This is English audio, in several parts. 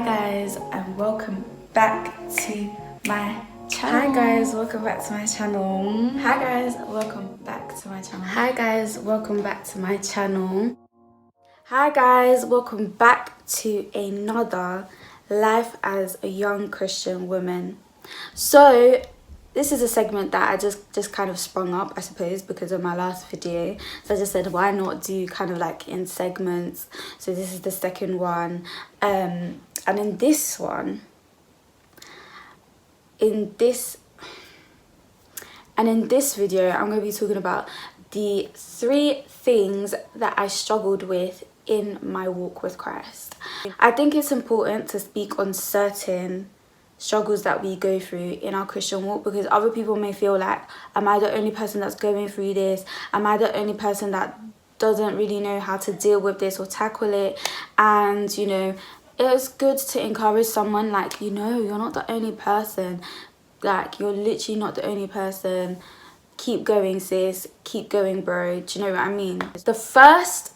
guys, and welcome back to my channel. Hi guys, welcome back to my channel. Hi guys, welcome back to my channel. Hi guys, welcome back to my channel. Hi guys, welcome back to another Life as a Young Christian Woman. So this is a segment that I just kind of sprung up, I suppose, because of my last video. So I just said, why not do kind of like in segments? So this is the second one. And in this one, in this video, I'm going to be talking about the 3 things that I struggled with in my walk with Christ. I think it's important to speak on certain struggles that we go through in our Christian walk, because other people may feel like, am I the only person that's going through this? Am I the only person that doesn't really know how to deal with this or tackle it? And you know, it's good to encourage someone, like, you know, you're not the only person. Like, you're literally not the only person. Keep going, sis. Keep going, bro. Do you know what I mean? The first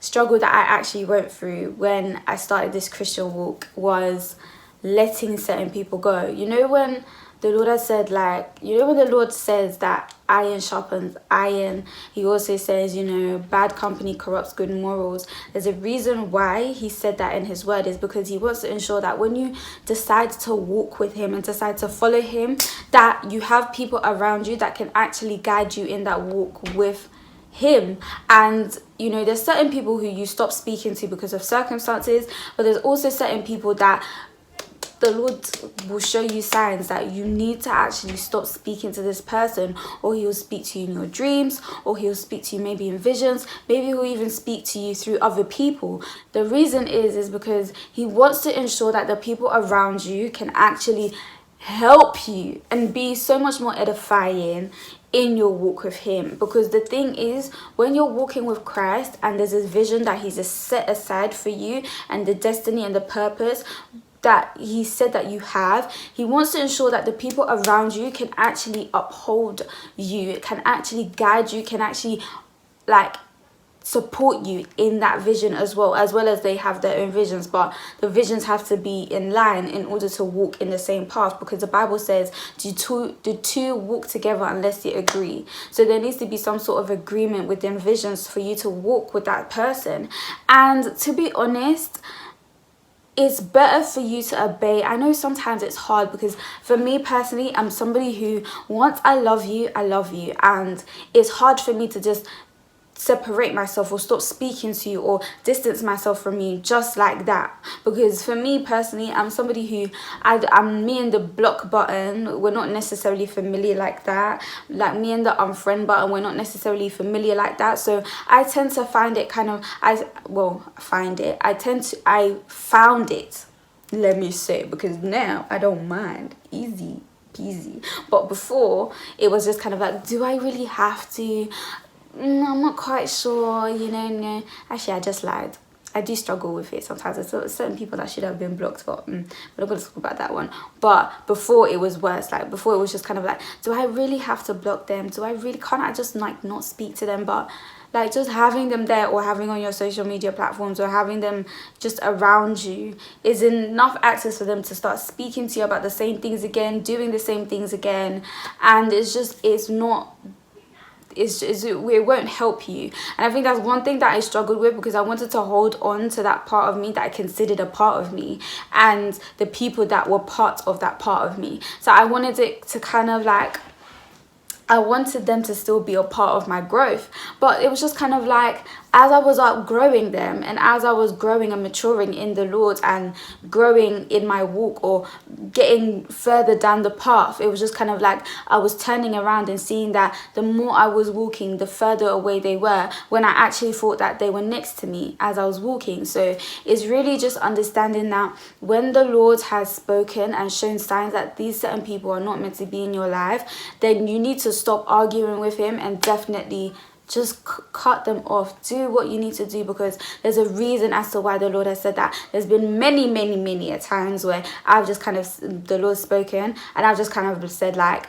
struggle that I actually went through when I started this Christian walk was letting certain people go. You know, when the Lord has said, like, you know, when the Lord says that iron sharpens iron, he also says, you know, bad company corrupts good morals. There's a reason why he said that in his word, is because he wants to ensure that when you decide to walk with him and decide to follow him, that you have people around you that can actually guide you in that walk with him. And you know, there's certain people who you stop speaking to because of circumstances, but there's also certain people that the Lord will show you signs that you need to actually stop speaking to this person, or he'll speak to you in your dreams, or he'll speak to you maybe in visions, maybe he'll even speak to you through other people. The reason is because he wants to ensure that the people around you can actually help you and be so much more edifying in your walk with him. Because the thing is, when you're walking with Christ and there's this vision that he's set aside for you, and the destiny and the purpose that he said that you have, he wants to ensure that the people around you can actually uphold you, can actually guide you, can actually like support you in that vision as well as they have their own visions. But the visions have to be in line in order to walk in the same path, because the Bible says do two walk together unless they agree. So there needs to be some sort of agreement within visions for you to walk with that person. And to be honest, it's better for you to obey. I know sometimes it's hard, because for me personally, I'm somebody who, once I love you, and it's hard for me to just separate myself or stop speaking to you or distance myself from you just like that. Because for me personally, I'm somebody who I'm me and the block button, we're not necessarily familiar like that. Like me and the unfriend button, we're not necessarily familiar like that. So I tend to find it kind of, I found it, let me say, because now I don't mind, easy peasy. But before, it was just kind of like, do I really have to? I'm not quite sure, you know. No, actually, I just lied. I do struggle with it sometimes. There's certain people that should have been blocked, but we're not going to talk about that one. But before, it was worse. Like, before, it was just kind of like, do I really have to block them? Can't I just like not speak to them? But like, just having them there, or having on your social media platforms, or having them just around you, is enough access for them to start speaking to you about the same things again, doing the same things again. And it won't help you. And I think that's one thing that I struggled with, because I wanted to hold on to that part of me that I considered a part of me, and the people that were part of that part of me. So I wanted it to kind of like, I wanted them to still be a part of my growth. But it was just kind of like, as I was outgrowing them, and as I was growing and maturing in the Lord and growing in my walk, or getting further down the path, it was just kind of like I was turning around and seeing that the more I was walking, the further away they were, when I actually thought that they were next to me as I was walking. So it's really just understanding that when the Lord has spoken and shown signs that these certain people are not meant to be in your life, then you need to stop arguing with him and definitely just cut them off. Do what you need to do, because there's a reason as to why the Lord has said that. There's been many a times where I've just kind of, the Lord's spoken, and I've just kind of said like,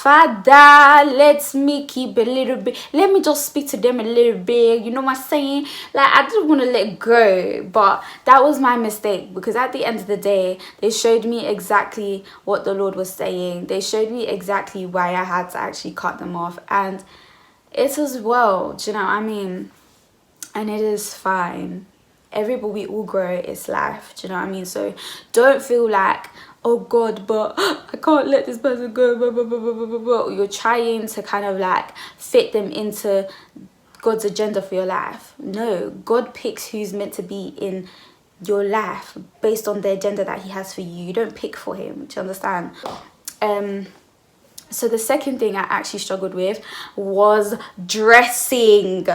Father, let me keep a little bit, let me just speak to them a little bit, you know what I'm saying? Like, I didn't want to let go, but that was my mistake, because at the end of the day, they showed me exactly what the Lord was saying. They showed me exactly why I had to actually cut them off, and it was well, do you know what I mean? And it is fine. Everybody, we all grow, it's life, do you know what I mean? So don't feel like, oh God, but I can't let this person go, blah, blah, blah, blah, blah, blah, blah. You're trying to kind of like fit them into God's agenda for your life. No, God picks who's meant to be in your life based on the agenda that he has for you. You don't pick for him, do you understand? So the second thing I actually struggled with was dressing.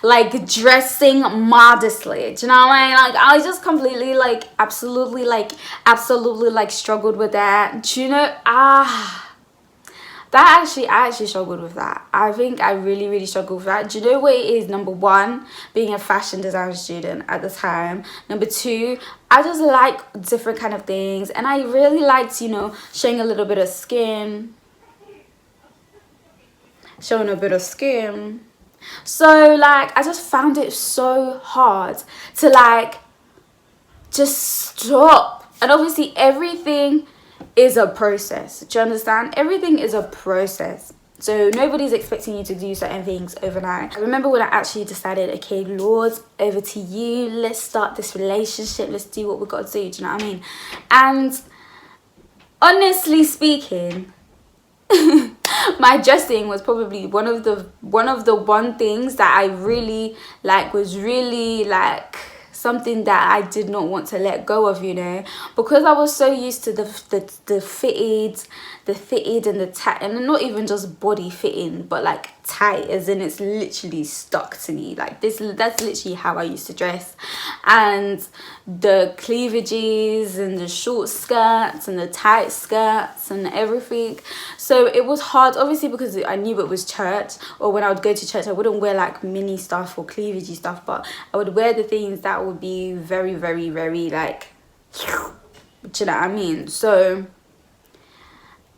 Like, dressing modestly. Do you know what I mean? Like, I just completely, like, absolutely, like, struggled with that. Do you know? I actually struggled with that. I think I really struggled with that. Do you know what it is? Number one, being a fashion design student at the time. Number two, I just like different kind of things. And I really liked, you know, showing a little bit of skin. Showing a bit of skin. So like, I just found it so hard to like just stop. And obviously everything is a process. Do you understand? Everything is a process. So nobody's expecting you to do certain things overnight. I remember when I actually decided, okay, Lord, over to you, let's start this relationship, let's do what we got to do. Do you know what I mean? And honestly speaking, my dressing was probably one of the things that I really like, was really like something that I did not want to let go of, you know, because I was so used to the fitted and the tight, and not even just body fitting, but like tight, as in it's literally stuck to me. Like that's literally how I used to dress. And the cleavages and the short skirts and the tight skirts and everything. So it was hard, obviously, because I knew it was church, or when I would go to church I wouldn't wear like mini stuff or cleavagey stuff, but I would wear the things that would be very like, do you know what I mean? So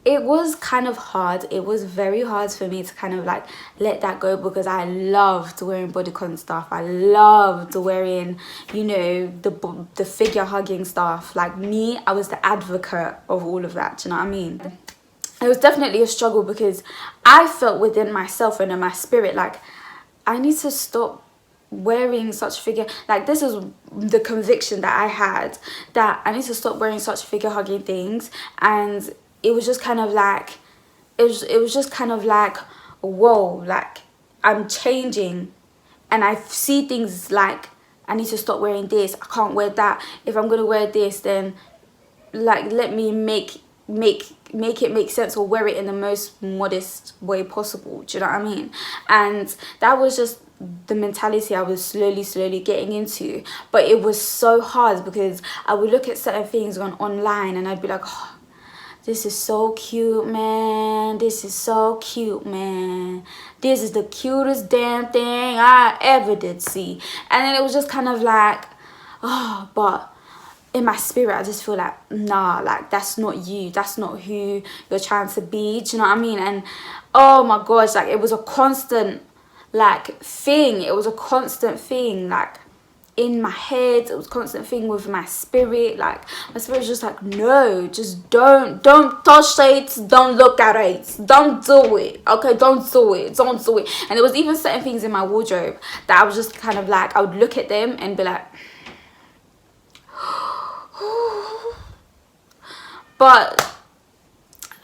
it was kind of hard. It was very hard for me to kind of like let that go, because I loved wearing bodycon stuff. I loved wearing, you know, the figure hugging stuff. Like me, I was the advocate of all of that. Do you know what I mean? It was definitely a struggle, because I felt within myself and in my spirit like I need to stop wearing such figure, like this is the conviction that I had, that I need to stop wearing such figure hugging things. And it was just kind of like, it was just kind of like, whoa, like I'm changing, and I see things like I need to stop wearing this, I can't wear that. If I'm gonna wear this, then like let me make it make sense, or wear it in the most modest way possible. Do you know what I mean? And that was just the mentality I was slowly getting into. But it was so hard, because I would look at certain things online and I'd be like, oh, this is so cute, man. This is so cute, man. This is the cutest damn thing I ever did see. And then it was just kind of like, oh, but in my spirit I just feel like, nah, like that's not you, that's not who you're trying to be. Do you know what I mean? And oh my gosh, like it was a constant like thing. It was a constant thing, like in my head. It was a constant thing with my spirit. Like my spirit was just like, no, just don't touch it, don't look at it, don't do it, okay? Don't do it. And there was even certain things in my wardrobe that I was just kind of like, I would look at them and be like, but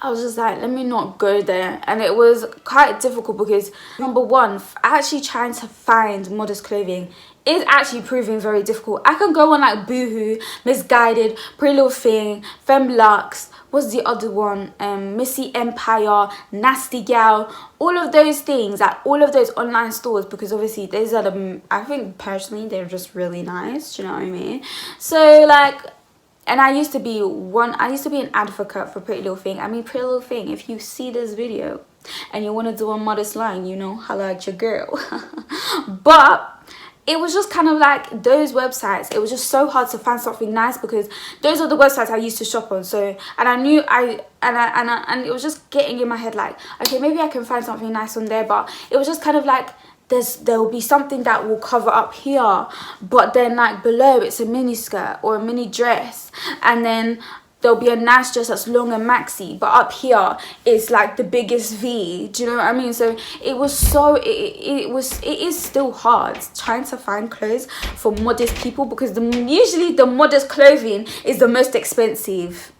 I was just like, let me not go there. And it was quite difficult, because number one, actually trying to find modest clothing is actually proving very difficult. I can go on like Boohoo, Misguided, Pretty Little Thing, Femlux, what's the other one, Missy Empire, Nasty Gal, all of those things, like all of those online stores, because obviously those are the, I think personally they're just really nice. Do you know what I mean? So like, and I used to be an advocate for Pretty Little Thing. I mean, Pretty Little Thing, if you see this video and you want to do a modest line, you know, holla at your girl. But it was just kind of like those websites, it was just so hard to find something nice, because those are the websites I used to shop on. So, and I knew and it was just getting in my head like, okay, maybe I can find something nice on there. But it was just kind of like, there will be something that will cover up here, but then like below it's a mini skirt or a mini dress, and then there'll be a nice dress that's long and maxi, but up here it's like the biggest V. Do you know what I mean? So it was so it is still hard trying to find clothes for modest people, because usually the modest clothing is the most expensive.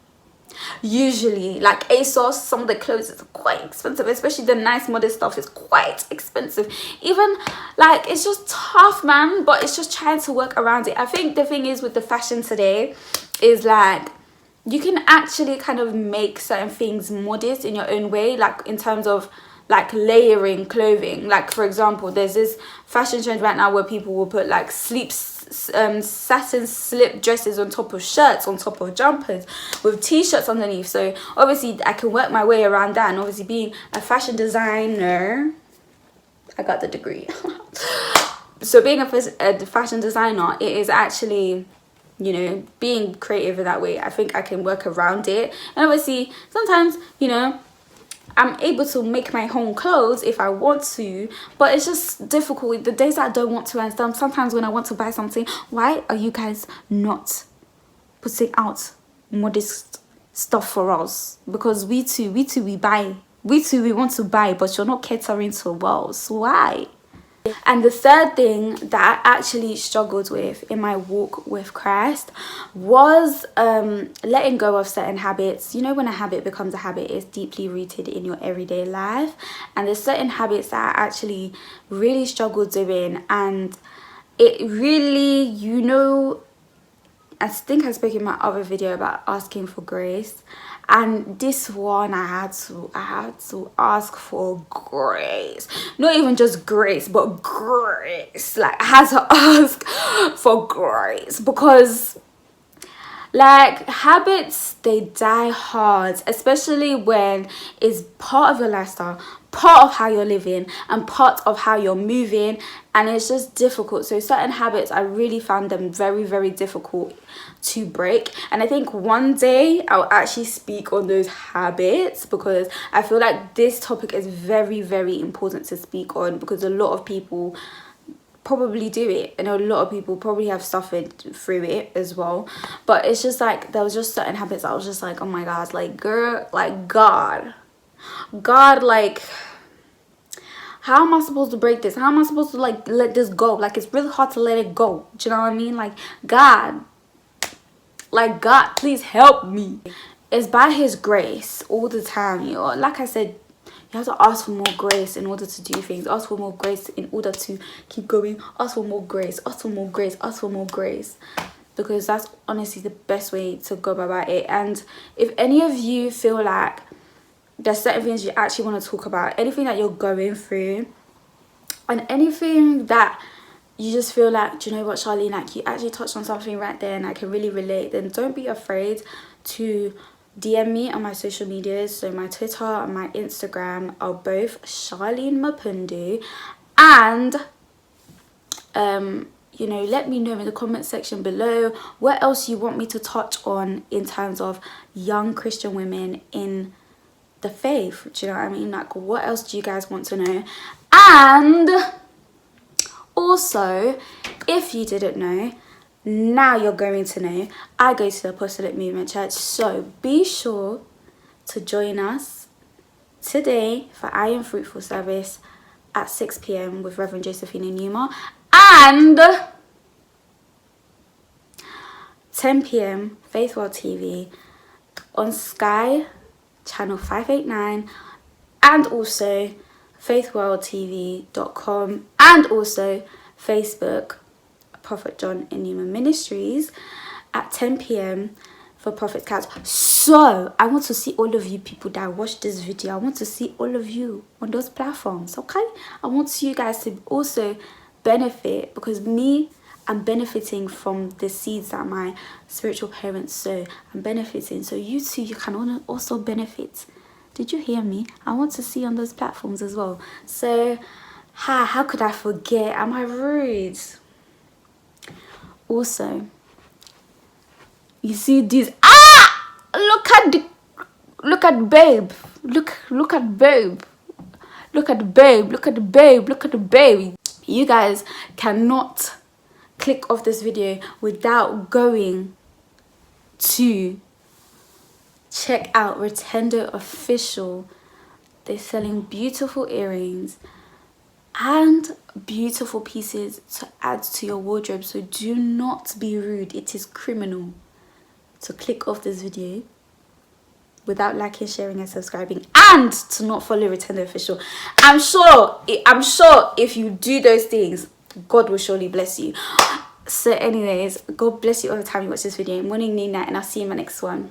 Usually, like ASOS, some of the clothes is quite expensive, especially the nice modest stuff is quite expensive. Even like, it's just tough, man, but it's just trying to work around it. I think the thing is with the fashion today is like, you can actually kind of make certain things modest in your own way, like in terms of like layering clothing. Like for example, there's this fashion trend right now where people will put like satin slip dresses on top of shirts, on top of jumpers, with t-shirts underneath. So obviously I can work my way around that, and obviously being a fashion designer, I got the degree. So being a fashion designer, it is actually, you know, being creative in that way, I think I can work around it. And obviously sometimes, you know, I'm able to make my own clothes if I want to, but it's just difficult the days that I don't want to. And sometimes when I want to buy something, why are you guys not putting out modest stuff for us? Because we buy, we want to buy, but you're not catering to us. Why? And the third thing that I actually struggled with in my walk with Christ was letting go of certain habits. You know, when a habit becomes a habit, it's deeply rooted in your everyday life. And there's certain habits that I actually really struggled doing. And it really, you know, I think I spoke in my other video about asking for grace, and this one I had to ask for grace. Not even just grace, but grace. Like I had to ask for grace, because like habits, they die hard, especially when it's part of your lifestyle, part of how you're living, and part of how you're moving, and it's just difficult. So certain habits, I really found them very, very difficult to break. And I think one day I'll actually speak on those habits, because I feel like this topic is very, very important to speak on, because a lot of people probably do it, and a lot of people probably have suffered through it as well. But it's just like, there was just certain habits I was just like, oh my god, like girl, like God, like how am I supposed to break this? How am I supposed to like let this go? Like it's really hard to let it go. Do you know what I mean? Like God, please help me. It's by his grace all the time, you know. Like I said, you have to ask for more grace in order to do things. Ask for more grace in order to keep going. Ask for more grace. Ask for more grace. Ask for more grace. Because that's honestly the best way to go about it. And if any of you feel like there's certain things you actually want to talk about, anything that you're going through, and anything that you just feel like, do you know what, Charlene, like you actually touched on something right there and I can really relate, then don't be afraid to DM me on my social medias. So my Twitter and my Instagram are both Charlene Mapundu, and you know, let me know in the comment section below what else you want me to touch on in terms of young Christian women in the faith. Do you know what I mean? Like, what else do you guys want to know? And also, if you didn't know, now you're going to know, I go to the Apostolic Movement Church. So be sure to join us today for I Am Fruitful service at 6 p.m. with Reverend Josephine Numa, and 10 p.m. Faith World TV on Sky channel 589, and also faithworldtv.com, and also Facebook, Prophet John Enuma Ministries, at 10 p.m. for Prophet's Couch. So I want to see all of you people that watch this video. I want to see all of you on those platforms, okay? I want you guys to also benefit, because I'm benefiting from the seeds that my spiritual parents sow. I'm benefiting, so you too, you can also benefit. Did you hear me? I want to see on those platforms as well. So how could I forget? Am I rude? Also, you see these, look at babe, look at babe, look at babe, look at babe, look at the babe. You guys cannot click off this video without going to check out Retendo Official. They're selling beautiful earrings and beautiful pieces to add to your wardrobe, so do not be rude. It is criminal to click off this video without liking, sharing and subscribing, and to not follow Retendo Official. I'm sure if you do those things, God will surely bless you. So anyways, God bless you all the time you watch this video. Morning, noon, night, and I'll see you in my next one.